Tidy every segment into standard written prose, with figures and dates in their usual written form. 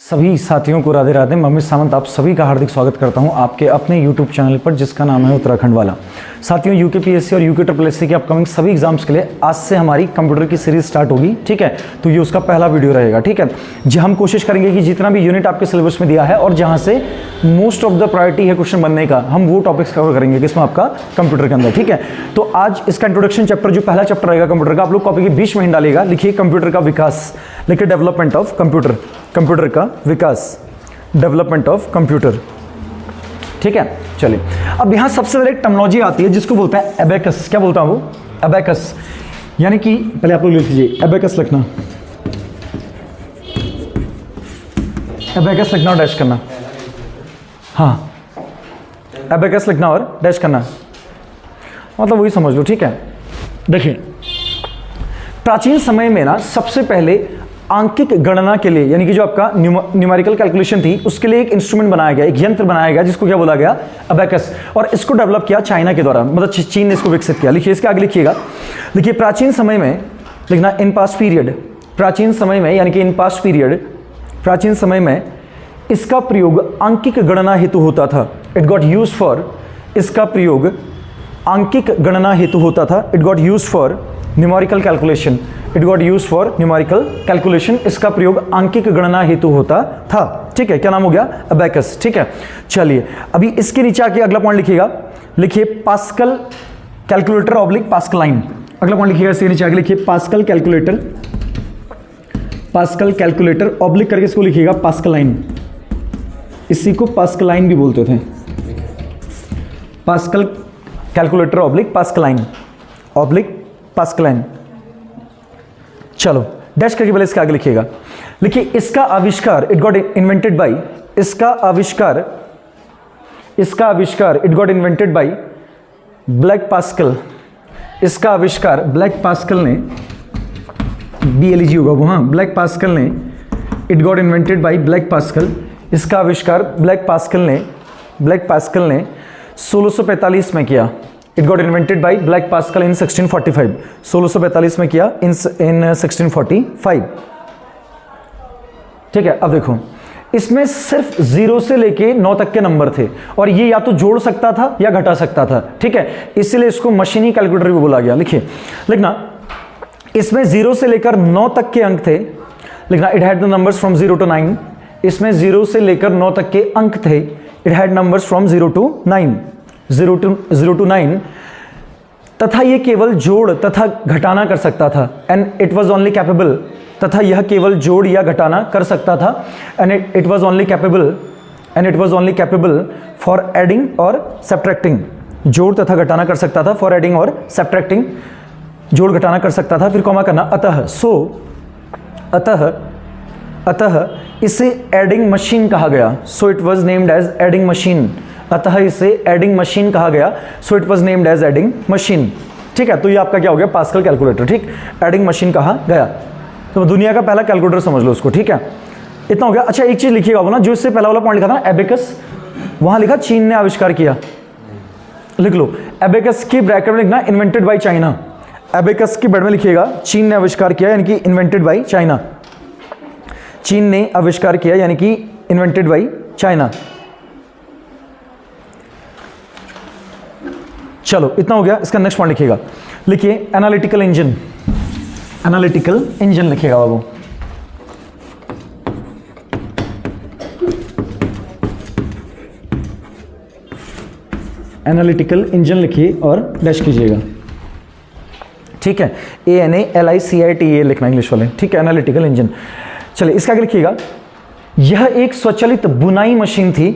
सभी साथियों को राधे राधे। मैं अमित सावंत आप सभी का हार्दिक स्वागत करता हूं आपके अपने YouTube चैनल पर जिसका नाम है उत्तराखंड वाला। साथियों, यूकेपीएससी और यूके ट्रिपल एससी के अपकमिंग सभी एग्जाम्स के लिए आज से हमारी कंप्यूटर की सीरीज स्टार्ट होगी। ठीक है, तो ये उसका पहला वीडियो रहेगा। ठीक है, जी हम कोशिश करेंगे कि जितना भी यूनिट आपके सिलेबस में दिया है और जहां से मोस्ट ऑफ द प्रायोरिटी है क्वेश्चन बनने का, हम वो टॉपिक्स कवर करेंगे किसमें आपका कंप्यूटर के अंदर। ठीक है, तो आज इसका इंट्रोडक्शन चैप्टर जो पहला चैप्टर रहेगा कंप्यूटर का, आप लोग कॉपी के बीच में डालिएगा, लिखिए कंप्यूटर का विकास, लिखिए डेवलपमेंट ऑफ कंप्यूटर, कंप्यूटर का विकास, डेवलपमेंट ऑफ कंप्यूटर। ठीक है, चलिए अब यहां सबसे पहले एक टर्मिनोलॉजी आती है जिसको बोलते हैं एबेकस। क्या बोलता हूं वो? एबेकस, यानी कि पहले आप लोग लिख लीजिए एबेकस लिखना, एबेकस लिखना और डैश करना। हाँ, एबेकस लिखना और डैश करना, मतलब वही समझ लो। ठीक है, देखिए प्राचीन समय में ना सबसे पहले आंकिक गणना के लिए, यानी कि जो आपका न्यूमेरिकल कैलकुलेशन थी, उसके लिए एक इंस्ट्रूमेंट बनाया गया, एक यंत्र बनाया गया जिसको क्या बोला गया? अबेकस। और इसको डेवलप किया चाइना के द्वारा, मतलब चीन ने इसको विकसित किया। लिखिए, इसके आगे लिखिएगा, लिखिए प्राचीन समय में, लिखना इन पास्ट पीरियड, प्राचीन समय में यानी कि इन पास्ट पीरियड, प्राचीन समय में इसका प्रयोग आंकिक गणना हेतु होता था। इट गॉट यूज फॉर, इसका प्रयोग आंकिक गणना हेतु होता था। It got use for numerical calculation, it got use for numerical calculation, इसका प्रयोग आंकिक गणना हेतु होता था। ठीक है, क्या नाम हो गया? अबेकस। ठीक है, चलिए अभी इसके नीचे आके अगला पॉइंट लिखिएगा, लिखिए पास्कल कैलकुलेटर ऑब्लिक पास्कलाइन। अगला पॉइंट लिखिएगा, इसके नीचे आगे लिखिए pascal calculator, pascal calculator oblique करके इसको लिखिएगा पास्कलाइन। इसी को पास्कलाइन भी बोलते थे, pascal calculator oblique Pascaline, oblique Pascaline. चलो डैश करके पहले इसके आगे लिखिएगा, लिखिए इसका आविष्कार, इट गॉट इन्वेंटेड बाय, इसका आविष्कार, इसका आविष्कार it got invented by Blaise Pascal, इसका आविष्कार ब्लैक पास्कल ने, BLEG होगा वो, हाँ ब्लैक पास्कल ने, it got invented by Blaise Pascal, इसका आविष्कार ब्लैक पास्कल ने, ब्लैक पास्कल ने 1645 में किया। It got invented by Blaise Pascal in 1645, 1645 में किया इन 1645। ठीक है, अब देखो इसमें सिर्फ 0 से लेके 9 तक के नंबर थे और ये या तो जोड़ सकता था या घटा सकता था। ठीक है, इसीलिए इसको मशीनी कैलकुलेटर भी बोला गया। लिखिए, लिखना इसमें 0 से लेकर 9 तक के अंक थे। लिखना it had the numbers from 0 to 9, इसमें 0 से लेकर 9 तक के अंक थे। It had numbers from 0 to 9, 0 to 9, तथा यह केवल जोड़ तथा घटाना कर सकता था। And it was only capable, तथा यह केवल जोड़ या घटाना कर सकता था। And it was only capable, and it was only capable for adding और सब्ट्रैक्टिंग, जोड़ तथा घटाना कर सकता था, फॉर एडिंग और सब्ट्रैक्टिंग, जोड़ घटाना कर सकता था। फिर कॉमा करना, अतः, सो अतः, अतः इसे एडिंग मशीन कहा गया। So it was named as adding machine, अतः इसे एडिंग मशीन कहा गया। So it was named as adding machine. ठीक है, तो ये आपका क्या हो गया? Pascal calculator. ठीक, एडिंग मशीन कहा गया, तो दुनिया का पहला कैलकुलेटर समझ लो उसको। ठीक है, इतना हो गया। अच्छा एक चीज लिखिएगा वो ना, जो इससे पहला वाला पॉइंट लिखा था एबेकस, वहां लिखा चीन ने आविष्कार किया, लिख लो। एबेकस की ब्रैकेट में लिखना इन्वेंटेड बाई चाइना, एबेकस की ब्रैकेट में लिखिएगा चीन ने आविष्कार किया, यानी कि इन्वेंटेड बाई चाइना, चीन ने आविष्कार किया यानी कि इन्वेंटेड बाई चाइना। चलो इतना हो गया। इसका नेक्स्ट पॉइंट लिखिएगा, लिखिए एनालिटिकल इंजन, एनालिटिकल इंजन लिखिएगा बाबू। एनालिटिकल इंजन लिखिए और डैश कीजिएगा। ठीक है, ANALICITA लिखना इंग्लिश वाले। ठीक है, एनालिटिकल इंजन। चलिए इसका आगे लिखिएगा, यह एक स्वचालित बुनाई मशीन थी।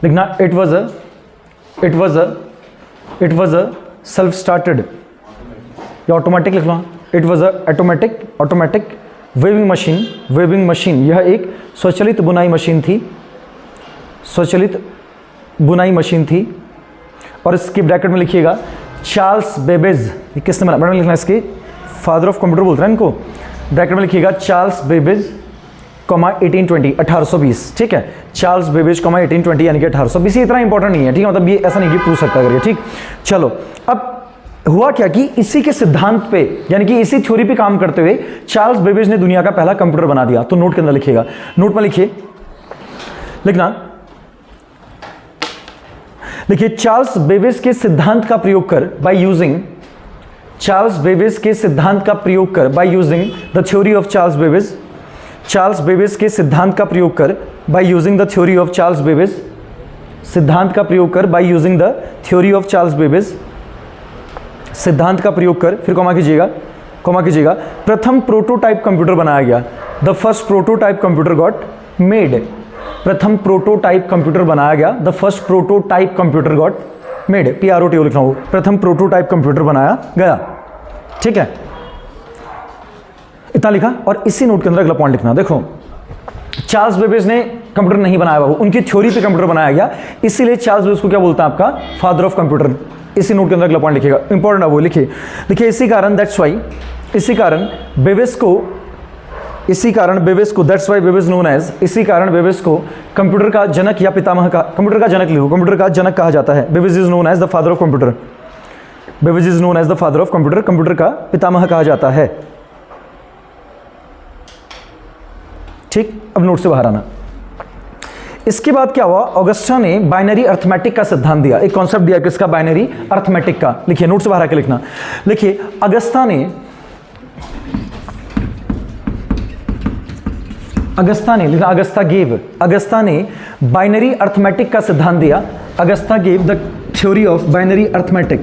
लिखना it was a self started या ऑटोमेटिक लिखना, it was a automatic weaving machine, weaving machine. यह एक स्वचालित बुनाई मशीन थी, स्वचालित बुनाई मशीन थी। और इसकी ब्रैकेट में लिखिएगा चार्ल्स बेबेज, किसने बना? मैडम लिखना इसके फादर ऑफ कंप्यूटर बोलते हैं इनको। ब्रैकेट में लिखिएगा चार्ल्स बेबेज, 1820, 1820। ठीक है, चार्ल्स बेबेज, 1820 यानी कि 1820। इतना इंपॉर्टेंट नहीं है। ठीक है, मतलब ये ऐसा नहीं कि पूछ सकता करके। ठीक, चलो अब हुआ क्या कि इसी के सिद्धांत पे यानी कि इसी थ्योरी पे काम करते हुए चार्ल्स बेबेज ने दुनिया का पहला कंप्यूटर बना दिया। तो नोट के अंदर लिखिएगा, नोट में लिखिए लिखना, देखिए चार्ल्स बेबेज के सिद्धांत का प्रयोग कर बाय यूजिंग, चार्ल्स बेबेज के सिद्धांत का प्रयोग कर by using the theory of Charles Babbage, Charles Babbage के सिद्धांत का प्रयोग कर by using the theory of Charles Babbage, सिद्धांत का प्रयोग कर by using the theory of Charles Babbage, सिद्धांत का प्रयोग कर, फिर कॉमा कीजिएगा, कॉमा कीजिएगा, प्रथम प्रोटोटाइप कंप्यूटर बनाया गया, the first prototype computer got made, प्रथम प्रोटोटाइप कंप्यूटर बनाया गया, the first prototype computer got made, PROTO लिखना हो, प्रथम प्रोटोटाइप कंप्यूटर बनाया गया। ठीक है, इतना लिखा। और इसी नोट के अंदर अगला पॉइंट लिखना, देखो चार्ल्स बेबेज ने कंप्यूटर नहीं बनाया बाबू, उनकी थ्योरी पे कंप्यूटर बनाया गया, इसीलिए चार्ल्स बेबेज को क्या बोलता है आपका, फादर ऑफ कंप्यूटर। इसी नोट के अंदर अगला पॉइंट लिखिएगा, इंपॉर्टेंट है वो, लिखिए, देखिए इसी कारण, दैट्स वाई, इसी कारण बेबेज को, इसी कारण बेबेज को, that's why Babbage known as, इसी कारण बेबेज को कंप्यूटर का जनक या पितामह का, कंप्यूटर का जनक लिखो, कंप्यूटर का जनक कहा जाता है। Babbage is known as the father of computer, Babbage is known as the father of computer, computer का पितामह कहा जाता है। ठीक, अब नोट से बाहर आना। इसके बाद क्या हुआ, ऑगस्टा ने बाइनरी अर्थमेटिक का सिद्धांत दिया, एक कॉन्सेप्ट दिया किसका, बाइनरी अर्थमेटिक का। लिखिए, नोट से बाहर आके लिखना, लिखिए अगस्ता ने लिखना, अगस्ता ने बाइनरी अर्थमेटिक का सिद्धांत दिया, Augusta gave the theory of binary arithmetic,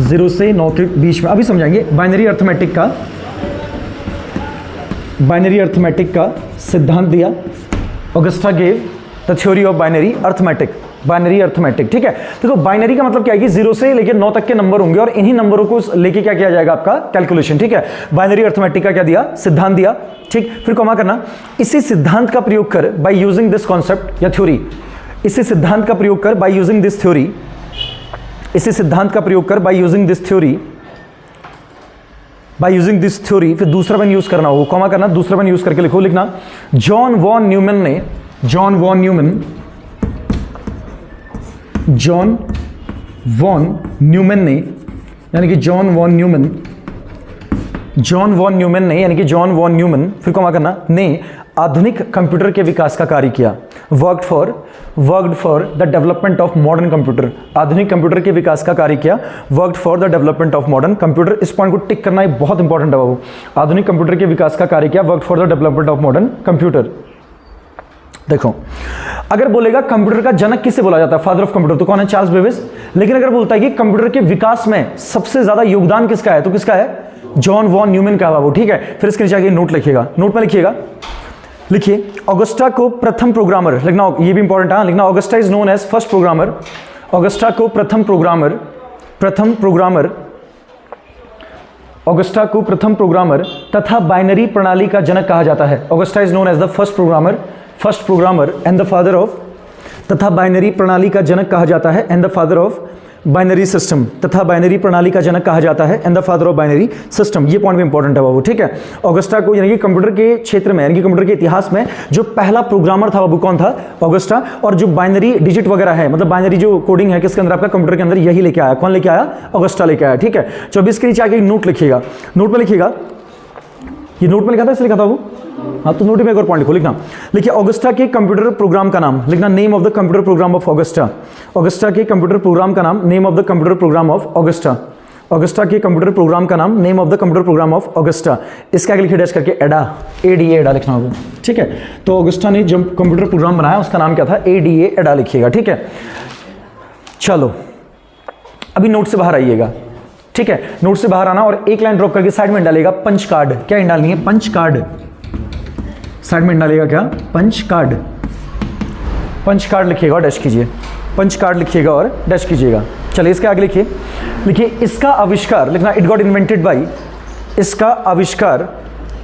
0 से 9 के बीच में, अभी समझाएंगे। बाइनरी अर्थमेटिक का सिद्धांत दिया, Augusta gave the theory of binary arithmetic. ठीक है, देखो बाइनरी का मतलब क्या है कि 0 से लेकर 9 तक के नंबर होंगे और इन्हीं नंबरों को लेके क्या किया जाएगा, आपका कैलकुलेशन। ठीक है, बाइनरी अर्थमेटिक का क्या दिया, सिद्धांत दिया। ठीक, फिर कॉमा करना, इसी सिद्धांत का प्रयोग कर बाय यूजिंग दिस कॉन्सेप्ट या थ्योरी, इसी सिद्धांत का प्रयोग कर बाय यूजिंग दिस थ्योरी, इसी सिद्धांत का प्रयोग कर by using this theory, by using this theory, फिर दूसरा पेन यूज करना हो, कॉमा करना, दूसरा पेन यूज करके लिखो, लिखना, जॉन वॉन न्यूमैन ने यानी कि जॉन वॉन न्यूमैन, फिर कॉमा करना, ने आधुनिक कंप्यूटर के विकास का कार्य किया, worked for the development of modern computer, आधुनिक कंप्यूटर के विकास का कार्य किया, worked for the development of modern computer. इस पॉइंट को टिक करना है, बहुत इंपॉर्टेंट है बाबू, आधुनिक कंप्यूटर के विकास का कार्य किया, worked for the development of modern computer. देखो, अगर बोलेगा कंप्यूटर का जनक किसे बोला जाता है, फादर ऑफ कंप्यूटर, तो कौन है, चार्ल्स बेबेज। लेकिन अगर बोलता है कि कंप्यूटर के विकास में सबसे ज्यादा योगदान किसका है, तो किसका है, जॉन वॉन न्यूमैन का बाबू। ठीक है, फिर इसके नीचे आगे नोट लिखिएगा, नोट में लिखिएगा, लिखिए ऑगस्टा को प्रथम प्रोग्रामर लिखना, ये भी इंपॉर्टेंट है, लिखना Augusta is known as first programmer, Augusta को प्रथम प्रोग्रामर तथा बाइनरी प्रणाली का जनक कहा जाता है। Augusta is known as the first programmer and the father of, तथा बाइनरी प्रणाली का जनक कहा जाता है, and the father of binary system, तथा बाइनरी प्रणाली का जनक कहा जाता है, and the father of binary system. ये पॉइंट भी इंपॉर्टेंट है बाबू। ठीक है, ऑगस्टा को यानी कि कंप्यूटर के क्षेत्र में, यानी कि कंप्यूटर के इतिहास में जो पहला प्रोग्रामर था बाबू, कौन था, ऑगस्टा। और जो बाइनरी डिजिट वगैरह है, मतलब बाइनरी जो कोडिंग है किसके अंदर, आपका कंप्यूटर के अंदर, यही लेके आया, कौन लेके आया, ऑगस्टा लेके आया। ठीक है, 24 के नीचे आगे नोट लिखिएगा, नोट में लिखिएगा, ये नोट में लिखा था, इसलिए लिखा था वो, हाँ, तो नोट में एक और पॉइंट लिखो, लिखना, लिखिए ऑगस्टा के कंप्यूटर प्रोग्राम का नाम, लिखना name of the computer program of Augusta, Augusta के कंप्यूटर प्रोग्राम का नाम, name of the computer program of Augusta, Augusta के कंप्यूटर प्रोग्राम का नाम, name of the computer program of Augusta. इसका आगे लिखिए डैश करके एडा, ADA एडा लिखना होगा। ठीक है, तो ऑगस्टा ने जब कंप्यूटर प्रोग्राम बनाया उसका नाम क्या था, ADA एडा लिखिएगा। ठीक है, चलो अभी नोट से बाहर आइएगा। ठीक है, नोट से बाहर आना और एक लाइन ड्रॉप करके साइड में डालेगा पंच कार्ड। क्या डालनी है, पंच कार्ड, साइड में डालेगा क्या, पंच कार्ड, पंच कार्ड लिखिएगा और डैश कीजिए, पंच कार्ड लिखिएगा और डैश कीजिएगा। चलिए इसके आगे लिखिए, लिखिए इसका आविष्कार, लिखना इट गॉट इन्वेंटेड बाई, इसका आविष्कार,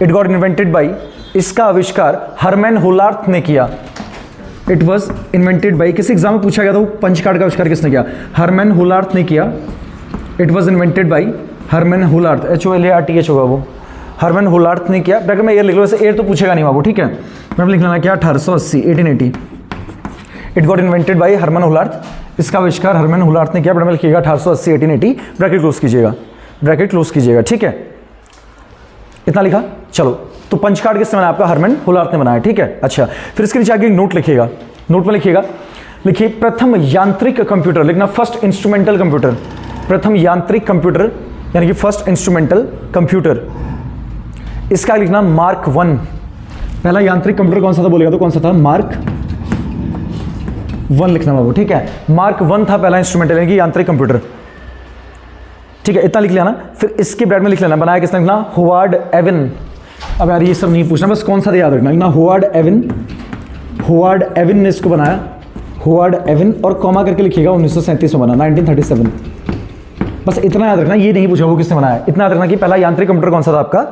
इट गॉट इन्वेंटेड बाई, इसका आविष्कार हरमैन होलार्थ ने किया। इट वॉज इन्वेंटेड बाई, किसी एग्जाम में पूछा गया था पंच कार्ड का आविष्कार किसने किया, हरमैन होलार्थ ने किया। It was invented by Herman Hollerith, HOLARTH होगा वो, हरमैन होलार्थ ने किया। ब्रैकेट में ईयर लिख लो, वैसे ईयर तो पूछेगा नहीं बाबू। ठीक है, मैं लिख लेना क्या, 1880, 1880। It got invented by Herman होलार्थ, इसका आविष्कार हरमैन होलार्थ ने किया। ब्रैकेट में लिखिएगा 1880, 1880, ब्रैकेट क्लोज कीजिएगा, ब्रैकेट क्लोज कीजिएगा। ठीक है, इतना लिखा। चलो, तो पंच कार्ड किसने बनाया? आपका हरमन होलार्थ ने बनाया, ठीक है। अच्छा, फिर इसके नीचे आगे एक नोट लिखिएगा, नोट में लिखिएगा, लिखिए प्रथम यांत्रिक कंप्यूटर, लिखना फर्स्ट इंस्ट्रूमेंटल कंप्यूटर, प्रथम यांत्रिक कंप्यूटर यानी कि फर्स्ट इंस्ट्रूमेंटल कंप्यूटर, इसका लिखना मार्क 1। पहला यांत्रिक कंप्यूटर कौन सा था बोलेगा तो कौन सा था? मार्क 1 लिखना बाबू, ठीक है। मार्क 1 था पहला इंस्ट्रूमेंटल यानी कि यांत्रिक कंप्यूटर, ठीक है। इतना लिख लिया ना। फिर इसके ब्रैकेट में लिख लेना, बनाया किसने? लिखना होवार्ड एविन। अब यार ये सब नहीं पूछना, बस कौन सा याद रखना, लिखना होवार्ड एविन, होवार्ड एविन ने इसको बनाया, होवार्ड एविन, और कॉमा करके लिखिएगा 1937 में बना, 1937। बस इतना याद रखना, ये नहीं पूछा वो किसने बनाया, इतना याद रखना कि पहला यांत्रिक कंप्यूटर कौन सा था आपका,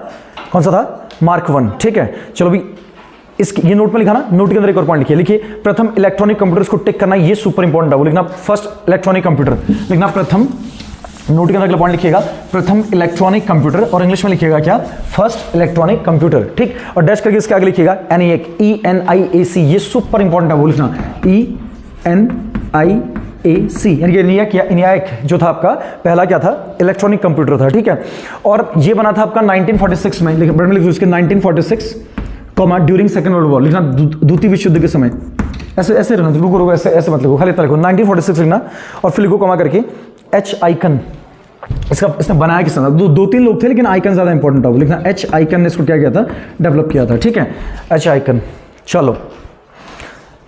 कौन सा था? मार्क 1, ठीक है। चलो भी ये नोट में लिखा ना, नोट के अंदर एक और पॉइंट लिखिए, लिखिए प्रथम इलेक्ट्रॉनिक कंप्यूटर, इसको टिक करना, ये सुपर इंपॉर्टेंट है, वो लिखना फर्स्ट इलेक्ट्रॉनिक कंप्यूटर, लिखना प्रथम, नोट के अंदर अगला पॉइंट लिखिएगा प्रथम इलेक्ट्रॉनिक कंप्यूटर, और इंग्लिश में लिखिएगा क्या? फर्स्ट इलेक्ट्रॉनिक कंप्यूटर, ठीक। और डैश करके इसके आगे लिखिएगा ENIAC, ये सुपर इंपॉर्टेंट है, वो लिखना ENIAC यानी कि ENIAC जो था आपका पहला क्या था? इलेक्ट्रॉनिक कंप्यूटर था, ठीक है। और ये बना था आपका 1946 में, लिख उसके 1946 comma during second world war, लिखना द्वितीय विश्व युद्ध के समय, ऐसे ऐसे रहना, रुको ऐसे ऐसे मत लिखो, खाली इतना लिखो 1946 लिखना, और फिर लिखो कॉमा करके H आइकन, इसने बनाया किसने? दो तीन लोग थे लेकिन आइकन ज्यादा इंपॉर्टेंट है, लिखना H आइकन ने इसको क्या किया था? डेवलप किया था, ठीक है। H आइकन, चलो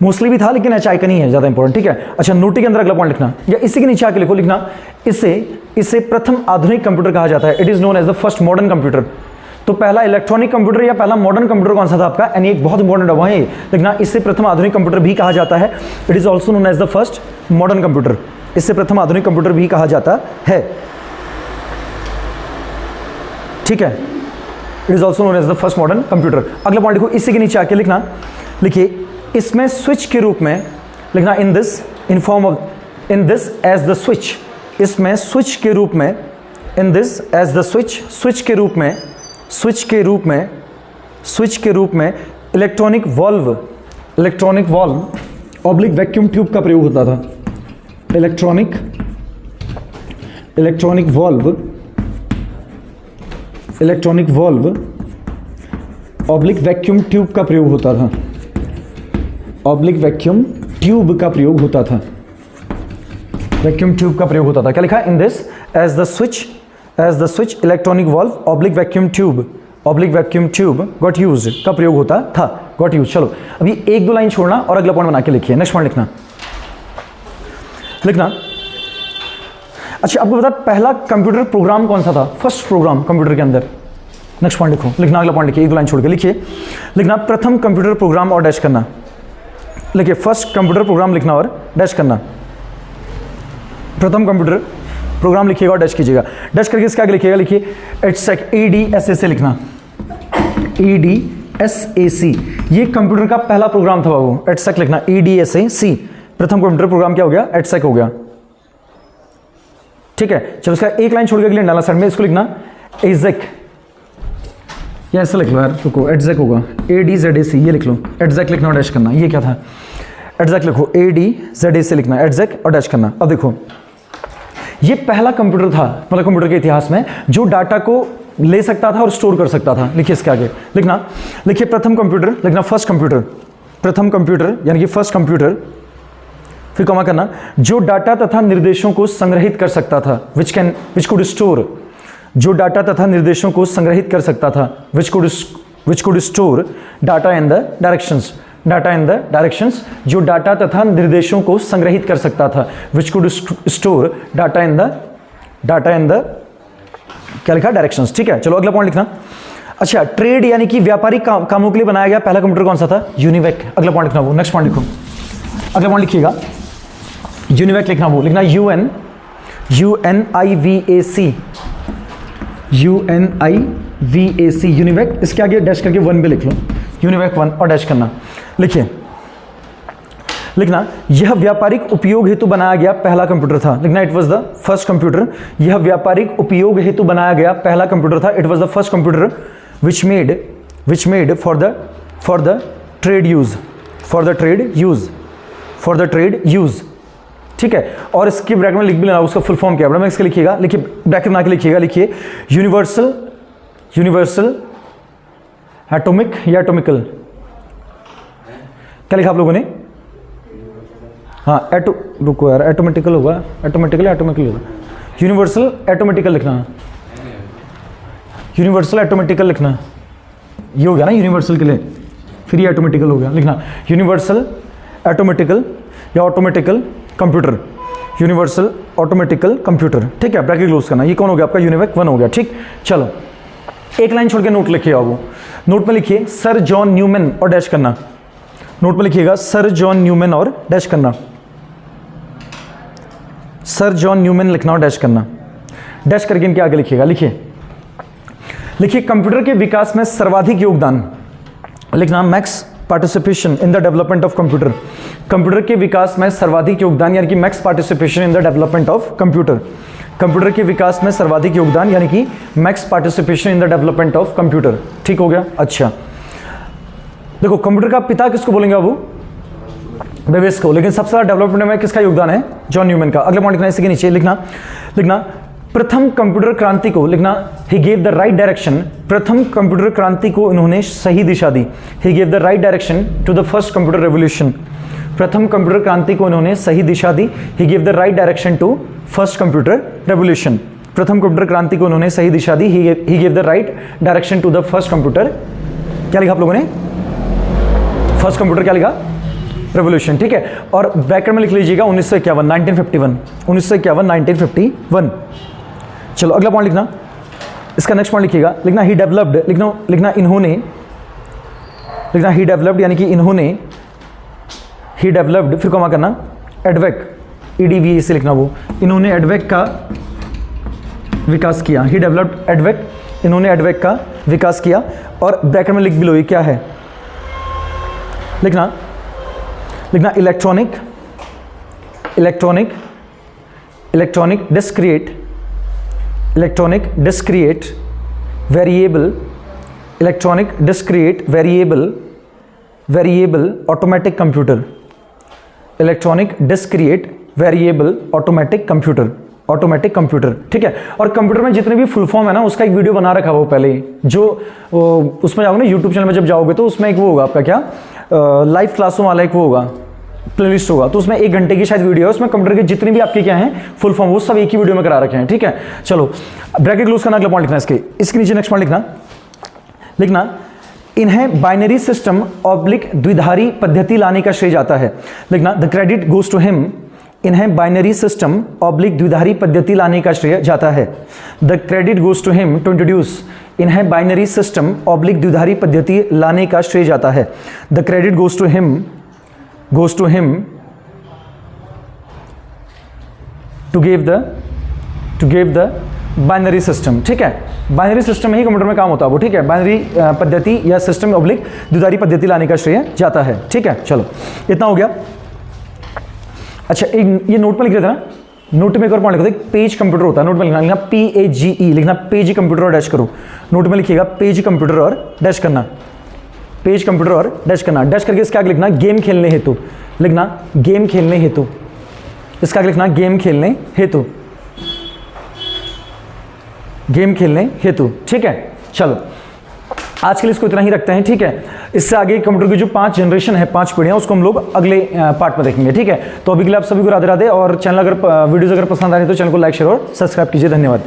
मोस्टली भी था लेकिन H आइकन ही है ज्यादा इंपॉर्टेंट, ठीक है। अच्छा, नोटी के अंदर अगला पॉइंट लिखना, या इसी के नीचे आके लिखो, लिखना इसे प्रथम आधुनिक कंप्यूटर कहा जाता है, it is known as the first modern computer. तो पहला इलेक्ट्रॉनिक कंप्यूटर या पहला मॉडर्न कंप्यूटर कौन सा था आपका? यानी एक बहुत इंपॉर्टेंट है वही लिखना, इससे प्रथम आधुनिक कंप्यूटर भी कहा जाता है, it is also known as the first modern computer, इससे प्रथम आधुनिक कंप्यूटर भी कहा जाता है, ठीक है। It is also known as the first modern computer. अगला पॉइंट लिखो, इसी के नीचे आके लिखना, लिखिए इसमें स्विच के रूप में, लिखना in this as the switch, इसमें स्विच के रूप में, in this as the switch, switch के रूप में electronic valve oblique vacuum tube का प्रयोग होता था, electronic valve oblique vacuum tube का प्रयोग होता था, ऑब्लिक वैक्यूम ट्यूब का प्रयोग होता था, वैक्यूम ट्यूब का प्रयोग होता था। क्या लिखा? In this as the switch electronic valve oblique vacuum tube got used का प्रयोग होता था, गॉट यूज। चलो अभी एक दो लाइन छोड़ना और अगला पॉइंट बना के लिखिए, नेक्स्ट पॉइंट लिखना। अच्छा, आपको पता पहला कंप्यूटर प्रोग्राम कौन सा था? फर्स्ट प्रोग्राम कंप्यूटर के अंदर, नेक्स्ट पॉइंट लिखो, लिखना अगला पॉइंट लिखिए, एक दो लाइन छोड़ के लिखिए, लिखना प्रथम कंप्यूटर प्रोग्राम और डैश करना, लिखिए फर्स्ट कंप्यूटर प्रोग्राम लिखना और डैश करना, प्रथम कंप्यूटर प्रोग्राम लिखिएगा और डैश कीजिएगा, डैश करके इसके आगे लिखिएगा, लिखिए EDSAC, EDSAC लिखना, EDSAC, ये कंप्यूटर का पहला प्रोग्राम था बाबू, EDSAC लिखना, EDSAC, प्रथम कंप्यूटर प्रोग्राम क्या हो गया? EDSAC हो गया, ठीक है। चलो इसका एक लाइन छोड़ के अगले डाला साइड में, इसको लिखना EDSAC, या ऐसा लिख लो यार, रुको, EDSAC होगा, ADZAC, ये लिख लो, EDSAC लिखना और डैश करना, ये क्या था? EDSAC लिखो, ADZAC लिखना, EDSAC और डैश करना। अब देखो, ये पहला कंप्यूटर था मतलब कंप्यूटर के इतिहास में जो डाटा को ले सकता था और स्टोर कर सकता था। लिखिए इसके आगे लिखना, लिखिए प्रथम कंप्यूटर, लिखना फर्स्ट कंप्यूटर, प्रथम कंप्यूटर यानी कि फर्स्ट कंप्यूटर, फिर कॉमा करना, जो डाटा तथा निर्देशों को संग्रहित कर सकता था, विच कुड स्टोर, जो डाटा तथा निर्देशों को संग्रहित कर सकता था, which could store data in the directions, data in the directions, जो डाटा तथा निर्देशों को संग्रहित कर सकता था, which could store data in the क्या लिखा? डायरेक्शंस, ठीक है। चलो अगला पॉइंट लिखना। अच्छा, ट्रेड यानी कि व्यापारिक कामों के लिए बनाया गया पहला कंप्यूटर कौन सा था? यूनिवैक। अगला पॉइंट लिखना, वो नेक्स्ट पॉइंट लिखो, अगला पॉइंट लिखिएगा, यूनिवैक लिखना, वो लिखना UNIVAC, यूनिवैक, इसके आगे डैश करके 1 भी लिख लो, यूनिवैक 1 और डैश करना। लिखिए, लिखना यह व्यापारिक उपयोग हेतु बनाया गया पहला कंप्यूटर था, लिखना it was the first computer, यह व्यापारिक उपयोग हेतु बनाया गया पहला कंप्यूटर था, it was the first computer which made for the trade use, ठीक है। और इसके ब्रैकेट में लिख भी लेना उसका फुल फॉर्म क्या है, इसके लिखिएगा, लिखिए ब्रैकेट बना के लिखिएगा, लिखिए यूनिवर्सल एटॉमिक या एटॉमिकल, क्या लिखा आप लोगों ने? हाँ रुको यार, एटोमेटिकल होगा, एटोमेटिकल या एटोमिकल होगा, यूनिवर्सल एटोमेटिकल लिखना, यूनिवर्सल एटोमेटिकल लिखना, ये हो गया ना यूनिवर्सल के लिए, फिर ये एटोमेटिकल हो गया, लिखना यूनिवर्सल एटोमेटिकल या automatically computer, universal automatically computer, ठीक है, ब्रैकेट क्लोज करना। ये कौन हो गया आपका? यूनिवेक 1 हो गया, ठीक। चलो एक लाइन छोड़ के नोट लिखिए बाबू, नोट में लिखिए सर जॉन न्यूमैन और डैश करना, नोट में लिखिएगा सर जॉन न्यूमैन और डैश करना, सर जॉन न्यूमैन लिखना और डैश करना, डैश करके इनके आगे लिखिएगा, लिखिए कंप्यूटर के विकास में सर्वाधिक योगदान, लिखना max participation in the development of computer, computer के विकास में सर्वाधिक योगदान यानी कि max participation in the development of computer, computer के विकास में सर्वाधिक योगदान यानी कि max participation in the development of computer, ठीक हो गया। अच्छा देखो कंप्यूटर का पिता किसको बोलेंगे बाबू? बेबेज को, लेकिन सबसे ज्यादा डेवलपमेंट में किसका योगदान है? जॉन न्यूमैन का। अगला पॉइंट लिखना, इसी के नीचे लिखना प्रथम कंप्यूटर क्रांति को, लिखना he gave the right direction, प्रथम कंप्यूटर क्रांति को इन्होंने सही दिशा दी, he gave the right direction to the first computer revolution, प्रथम कंप्यूटर क्रांति को इन्होंने सही दिशा दी, he gave the right direction to first computer revolution, प्रथम कंप्यूटर क्रांति को उन्होंने सही दिशा दी, he gave the right direction to the first computer, क्या लिखा आप लोगों ने? फर्स्ट कंप्यूटर क्या लिखा? रेवोल्यूशन, ठीक है। और ब्रैकेट में लिख लीजिएगा 1951, 1951, 1951, 1951। चलो अगला पॉइंट लिखना, इसका नेक्स्ट पॉइंट लिखिएगा, लिखना ही डेवलप्ड, लिखना इन्होंने, लिखना ही डेवलप्ड यानी कि इन्होंने, ही डेवलप्ड फिर कॉमा करना, एडवेक, EDVE से लिखना, वो इन्होंने एडवेक का विकास किया, ही डेवलप्ड एडवेक, इन्होंने एडवेक का विकास किया। और ब्रैकेट में लिख भी लो ये क्या है, लिखना electronic discrete variable automatic computer, electronic discrete variable automatic computer, ठीक है। और कंप्यूटर में जितने भी फुल फॉर्म है ना, उसका एक वीडियो बना रखा वो पहले ही, जो उसमें जाओगे ना यूट्यूब चैनल में, जब जाओगे तो उसमें एक वो होगा आपका क्या, लाइव क्लासों वाला एक वो होगा, प्लेलिस्ट होगा, तो उसमें 1 घंटे की शायद वीडियो है, उसमें कंप्यूटर के जितने भी आपके क्या हैं फुल फॉर्म, वो सब एक ही वीडियो में करा रखे हैं, ठीक है। चलो ब्रैकेट क्लोज करना, अगला पॉइंट लिखना, इसके नीचे नेक्स्ट पॉइंट लिखना इन्हें बाइनरी सिस्टम ऑब्लिक द्विधारी पद्धति लाने का श्रेय जाता है, लिखना the credit goes to him, इन्हें बाइनरी सिस्टम ऑब्लिक द्विधारी पद्धति लाने का श्रेय जाता है, the credit goes to him to introduce, इन्हें बाइनरी सिस्टम ऑब्लिक द्विधारी पद्धति लाने का श्रेय जाता है, the credit goes to him to give the binary system, ठीक है। बाइनरी सिस्टम ही कंप्यूटर में काम होता है वो, ठीक है, बाइनरी पद्धति या सिस्टम ऑब्लिक द्विधारी पद्धति लाने का श्रेय जाता है, ठीक है। चलो इतना हो गया। अच्छा एक ये नोट में लिख रहे थे ना, नोट में एक और पॉइंट लिखा था, पेज कंप्यूटर होता है, नोट में लिखना PAGE, लिखना पेज कंप्यूटर और डैश करो, नोट में लिखिएगा पेज कंप्यूटर और डैश करना, पेज कंप्यूटर और डैश करना, डैश करके इसका आगे लिखना गेम खेलने हेतु, लिखना गेम खेलने हेतु, इसका आगे लिखना गेम खेलने हेतु, गेम खेलने हेतु, ठीक है। चलो आज के लिए इसको इतना ही रखते हैं, ठीक है। इससे आगे कंप्यूटर की जो 5 जनरेशन है, 5 पीढ़ियां, उसको हम लोग अगले पार्ट में देखेंगे, ठीक है। तो अभी के लिए आप सभी को राधे राधे, और चैनल अगर वीडियोस अगर पसंद आ रही है तो चैनल को लाइक शेयर और सब्सक्राइब कीजिए। धन्यवाद।